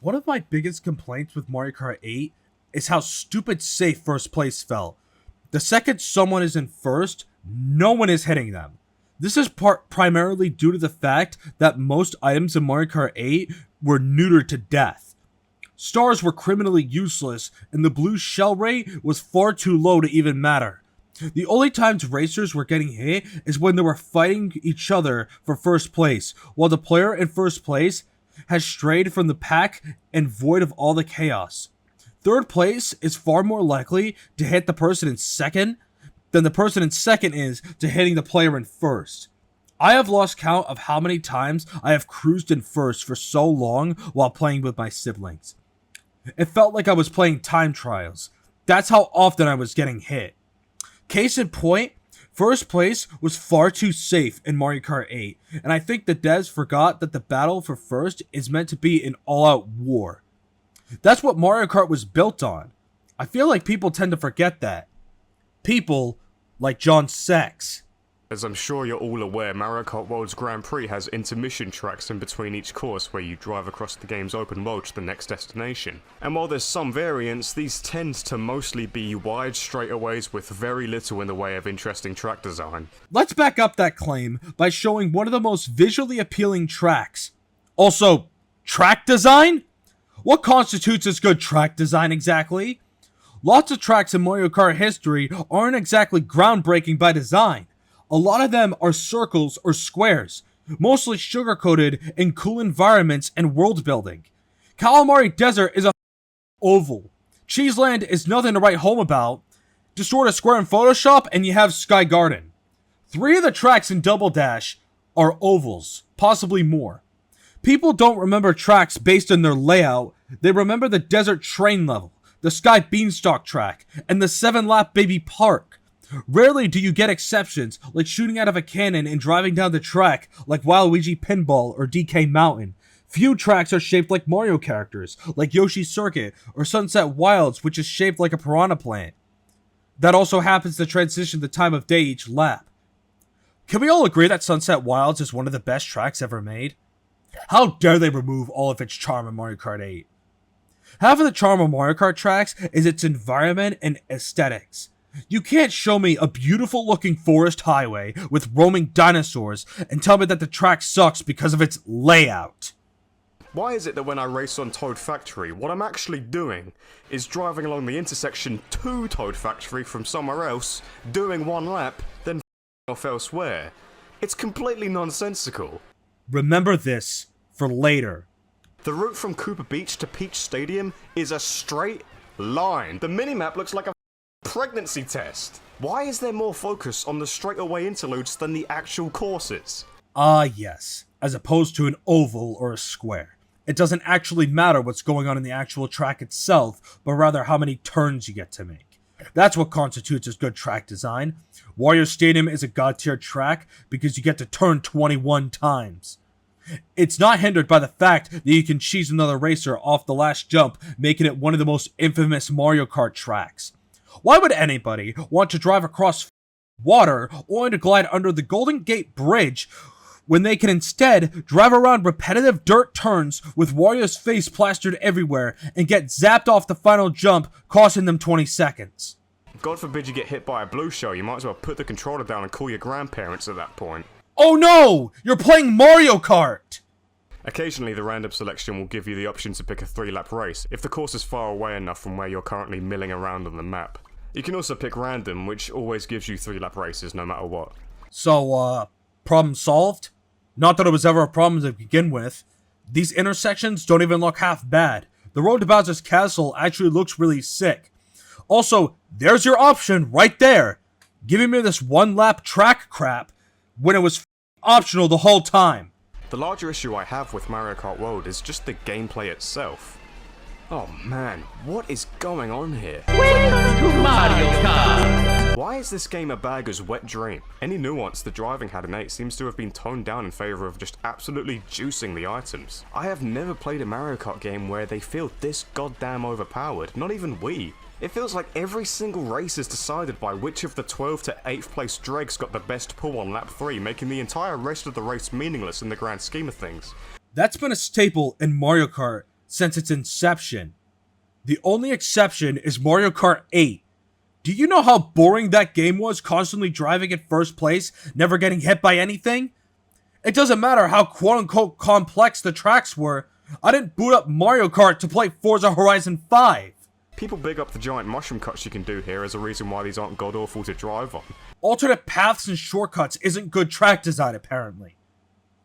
One of my biggest complaints with Mario Kart 8 is how stupid safe first place felt. The second someone is in first, no one is hitting them. This is primarily due to the fact that most items in Mario Kart 8 were neutered to death. Stars were criminally useless, and the blue shell rate was far too low to even matter. The only times racers were getting hit is when they were fighting each other for first place, while the player in first place has strayed from the pack and void of all the chaos. Third place is far more likely to hit the person in second than the person in second is to hitting the player in first. I have lost count of how many times I have cruised in first for so long while playing with my siblings. It felt like I was playing time trials. That's how often I was getting hit. Case in point, first place was far too safe in Mario Kart 8, and I think the devs forgot that the battle for first is meant to be an all-out war. That's what Mario Kart was built on. I feel like people tend to forget that. People like John Sex. As I'm sure you're all aware, Mario Kart World's Grand Prix has intermission tracks in between each course where you drive across the game's open world to the next destination. And while there's some variance, these tend to mostly be wide straightaways with very little in the way of interesting track design. Let's back up that claim by showing one of the most visually appealing tracks. Also, track design? What constitutes as good track design exactly? Lots of tracks in Mario Kart history aren't exactly groundbreaking by design. A lot of them are circles or squares, mostly sugar-coated in cool environments and world building. Calamari Desert is a oval. Cheeseland is nothing to write home about. Distort a square in Photoshop and you have Sky Garden. 3 of the tracks in Double Dash are ovals, possibly more. People don't remember tracks based on their layout, they remember the desert train level, the Sky Beanstalk track, and the 7-lap baby park. Rarely do you get exceptions, like shooting out of a cannon and driving down the track like Waluigi Pinball or DK Mountain. Few tracks are shaped like Mario characters, like Yoshi's Circuit or Sunset Wilds, which is shaped like a piranha plant. That also happens to transition the time of day each lap. Can we all agree that Sunset Wilds is one of the best tracks ever made? How dare they remove all of its charm in Mario Kart 8? Half of the charm of Mario Kart tracks is its environment and aesthetics. You can't show me a beautiful looking forest highway with roaming dinosaurs and tell me that the track sucks because of its layout. Why is it that when I race on Toad Factory, what I'm actually doing is driving along the intersection to Toad Factory from somewhere else, doing one lap, then off elsewhere? It's completely nonsensical. Remember this for later. The route from Cooper Beach to Peach Stadium is a straight line. The minimap looks like a pregnancy test. Why is there more focus on the straightaway interludes than the actual courses? Yes, as opposed to an oval or a square. It doesn't actually matter what's going on in the actual track itself, but rather how many turns you get to make. That's what constitutes as good track design. Wario Stadium is a god tier track because you get to turn 21 times. It's not hindered by the fact that you can cheese another racer off the last jump, making it one of the most infamous Mario Kart tracks. Why would anybody want to drive across water or to glide under the Golden Gate Bridge when they can instead drive around repetitive dirt turns with Wario's face plastered everywhere and get zapped off the final jump, costing them 20 seconds? God forbid you get hit by a blue shell, you might as well put the controller down and call your grandparents at that point. Oh no! You're playing Mario Kart! Occasionally, the random selection will give you the option to pick a 3-lap race, if the course is far away enough from where you're currently milling around on the map. You can also pick random, which always gives you 3-lap races no matter what. So, problem solved? Not that it was ever a problem to begin with. These intersections don't even look half bad. The road to Bowser's Castle actually looks really sick. Also, there's your option right there. Giving me this 1-lap track crap when it was optional the whole time. The larger issue I have with Mario Kart World is just the gameplay itself. Oh man, what is going on here? Welcome to Mario Kart! Why is this game a bagger's wet dream? Any nuance the driving had in 8 seems to have been toned down in favour of just absolutely juicing the items. I have never played a Mario Kart game where they feel this goddamn overpowered, not even Wii. It feels like every single race is decided by which of the 12th to 8th place dregs got the best pull on lap 3, making the entire rest of the race meaningless in the grand scheme of things. That's been a staple in Mario Kart since its inception. The only exception is Mario Kart 8. Do you know how boring that game was, constantly driving in first place, never getting hit by anything? It doesn't matter how quote-unquote complex the tracks were, I didn't boot up Mario Kart to play Forza Horizon 5. People big up the giant mushroom cuts you can do here as a reason why these aren't god-awful to drive on. Alternate paths and shortcuts isn't good track design, apparently.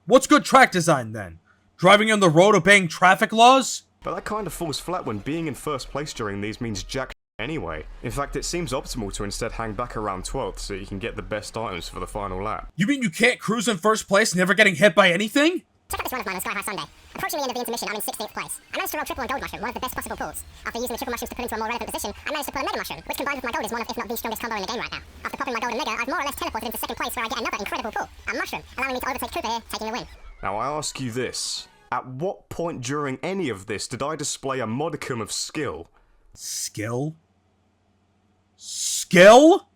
What's good track design, then? Driving on the road obeying traffic laws? But that kind of falls flat when being in first place during these means jack anyway. In fact, it seems optimal to instead hang back around 12th so you can get the best items for the final lap. You mean you can't cruise in first place, never getting hit by anything? Check out this run of mine on Sky High Sunday. Approaching the end of the intermission, I'm in 16th place. I managed to roll triple on gold mushroom, one of the best possible pulls. After using the triple mushrooms to put into a more relevant position, I managed to pull a mega mushroom, which combined with my gold is one of, if not the strongest combo in the game right now. After popping my gold and mega, I've more or less teleported into second place where I get another incredible pull, a mushroom, allowing me to overtake Cooper here, taking the win. Now I ask you this. At what point during any of this did I display a modicum of skill? Skill? Skill?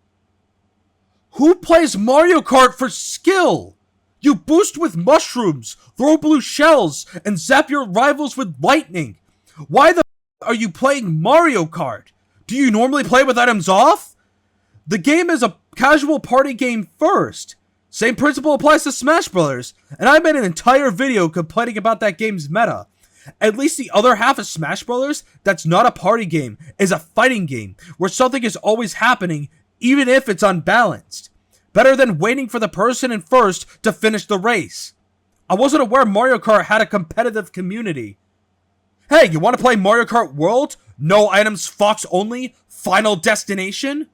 Who plays Mario Kart for skill? You boost with mushrooms, throw blue shells, and zap your rivals with lightning. Why the are you playing Mario Kart? Do you normally play with items off? The game is a casual party game first. Same principle applies to Smash Bros. And I made an entire video complaining about that game's meta. At least the other half of Smash Bros. That's not a party game is a fighting game where something is always happening even if it's unbalanced. Better than waiting for the person in first to finish the race. I wasn't aware Mario Kart had a competitive community. Hey, you want to play Mario Kart World? No items, Fox only, final destination?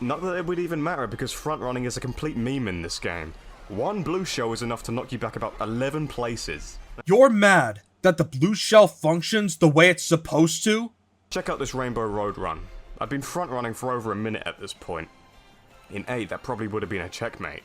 Not that it would even matter because front running is a complete meme in this game. One blue shell is enough to knock you back about 11 places. You're mad that the blue shell functions the way it's supposed to? Check out this Rainbow Road run. I've been front running for over a minute at this point. In 8, that probably would have been a checkmate.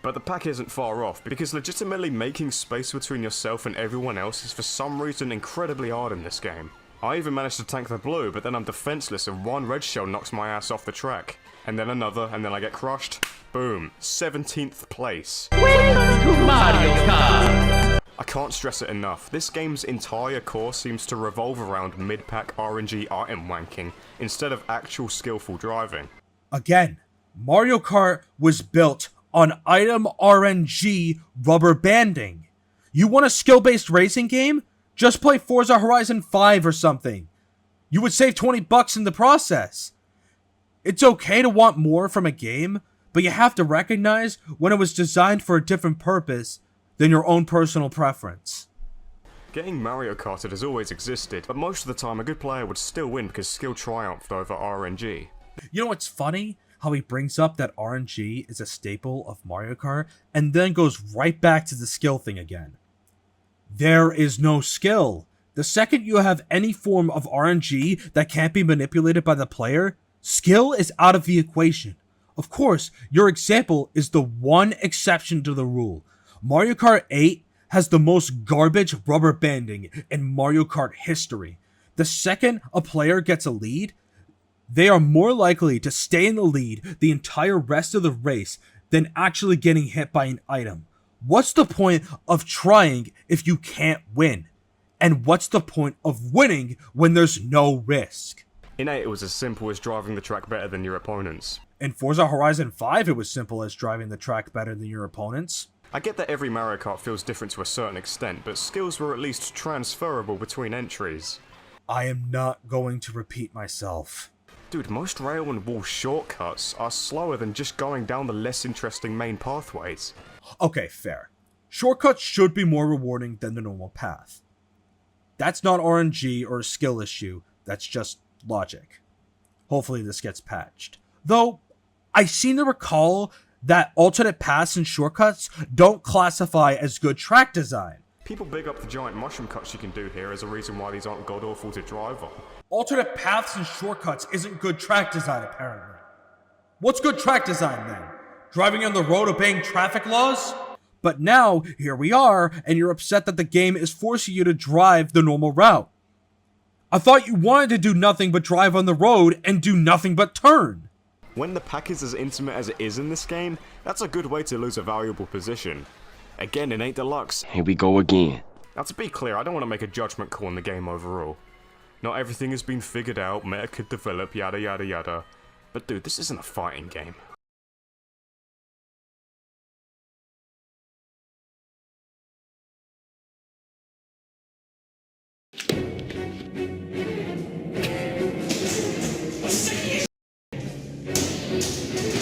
But the pack isn't far off, because legitimately making space between yourself and everyone else is for some reason incredibly hard in this game. I even managed to tank the blue, but then I'm defenseless and one red shell knocks my ass off the track. And then another, and then I get crushed. Boom. 17th place. Welcome to Mario Kart. I can't stress it enough, this game's entire core seems to revolve around mid-pack RNG item wanking, instead of actual skillful driving. Again, Mario Kart was built on item RNG rubber banding. You want a skill-based racing game? Just play Forza Horizon 5 or something. You would save $20 in the process. It's okay to want more from a game, but you have to recognize when it was designed for a different purpose than your own personal preference. Getting Mario Karted has always existed, but most of the time a good player would still win because skill triumphed over RNG. You know what's funny? How he brings up that RNG is a staple of Mario Kart, and then goes right back to the skill thing again. There is no skill. The second you have any form of RNG that can't be manipulated by the player, skill is out of the equation. Of course, your example is the one exception to the rule. Mario Kart 8 has the most garbage rubber banding in Mario Kart history. The second a player gets a lead, they are more likely to stay in the lead the entire rest of the race than actually getting hit by an item. What's the point of trying if you can't win? And what's the point of winning when there's no risk? In 8 it was as simple as driving the track better than your opponents. In Forza Horizon 5 it was simple as driving the track better than your opponents. I get that every Mario Kart feels different to a certain extent, but skills were at least transferable between entries. I am not going to repeat myself. Dude, most rail and wall shortcuts are slower than just going down the less interesting main pathways. Okay, fair. Shortcuts should be more rewarding than the normal path. That's not RNG or a skill issue, that's just logic. Hopefully this gets patched. Though, I seem to recall that alternate paths and shortcuts don't classify as good track design. People big up the giant mushroom cuts you can do here as a reason why these aren't god-awful to drive on. Alternate paths and shortcuts isn't good track design, apparently. What's good track design, then? Driving on the road obeying traffic laws? But now, here we are, and you're upset that the game is forcing you to drive the normal route. I thought you wanted to do nothing but drive on the road and do nothing but turn. When the pack is as intimate as it is in this game, that's a good way to lose a valuable position. Again in 8 Deluxe, Here we go again. Now to be clear, I don't want to make a judgment call on the game overall. Not everything has been figured out, meta could develop, yada yada yada. But dude, this isn't a fighting game.